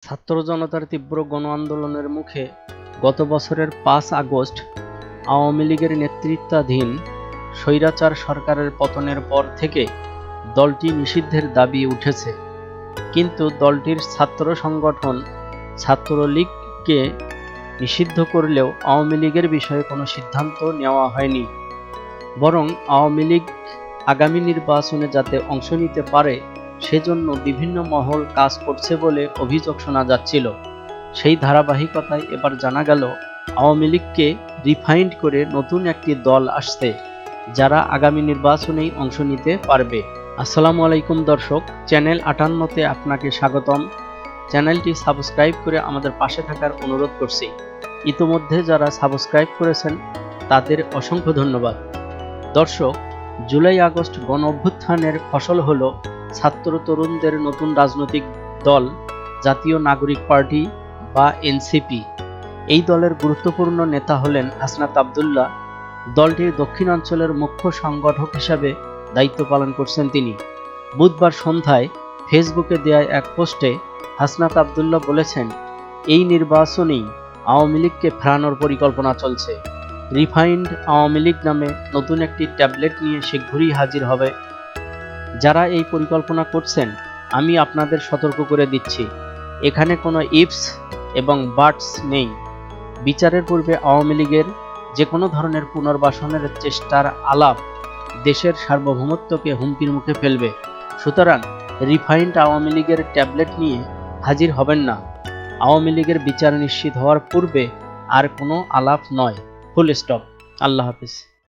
ছাত্র জনতার তীব্র গণ আন্দোলনের মুখে গত বছরের ৫ আগস্ট আওয়ামী লীগের নেতৃত্বাধীন স্বৈরাচার সরকারের পতনের পর থেকে দলটি নিষিদ্ধের দাবি উঠেছে। কিন্তু দলটির ছাত্র সংগঠন ছাত্রলীগকে নিষিদ্ধ করলেও আওয়ামী লীগের বিষয়ে কোনো সিদ্ধান্ত নেওয়া হয়নি। বরং আওয়ামী লীগ আগামী নির্বাচনে যাতে অংশ নিতে পারে সেজন্য বিভিন্ন মহল কাজ করছে বলে অভিযোগ শোনা যাচ্ছিল। সেই ধারাবাহিকতায় এবার জানা গেল আওয়ামী লীগকে রিফাইন্ড করে নতুন একটি দল আসছে, যারা আগামী নির্বাচনেই অংশ নিতে পারবে। আসসালামু আলাইকুম দর্শক, চ্যানেল ৫৮তে আপনাকে স্বাগতম। চ্যানেলটি সাবস্ক্রাইব করে আমাদের পাশে থাকার অনুরোধ করছি। ইতোমধ্যে যারা সাবস্ক্রাইব করেছেন তাদের অসংখ্য ধন্যবাদ। দর্শক, জুলাই আগস্ট গণ অভ্যুত্থানের ফসল হলো ছাত্র তরুণদের নতুন রাজনৈতিক দল জাতীয় নাগরিক পার্টি বা এনসিপি। এই দলের গুরুত্বপূর্ণ নেতা হলেন হাসনাত আবদুল্লাহ। দলটির দক্ষিণাঞ্চলের মুখ্য সংগঠক হিসাবে দায়িত্ব পালন করছেন তিনি। বুধবার সন্ধ্যায় ফেসবুকে দেয়া এক পোস্টে হাসনাত আবদুল্লাহ বলেছেন, এই নির্বাচনেই আওয়ামী লীগকে ফেরানোর পরিকল্পনা চলছে। রিফাইন্ড আওয়ামী লীগ নামে নতুন একটি ট্যাবলেট নিয়ে শীঘ্রই হাজির হবে। যারা এই পরিকল্পনা করছেন, আমি আপনাদের সতর্ক করে দিচ্ছি, এখানে কোনো ইফস এবং বাটস নেই। বিচারের পূর্বে আওয়ামী লীগের যে কোনো ধরনের পুনর্বাসনের চেষ্টার আলাপ দেশের সার্বভৌমত্বকে হুমকির মুখে ফেলবে। সুতরাং রিফাইন্ড আওয়ামী লীগের ট্যাবলেট নিয়ে হাজির হবেন না। আওয়ামী লীগের বিচার নিশ্চিত হওয়ার পূর্বে আর কোনো আলাপ নয়। Full stop. আল্লাহ হাফিজ।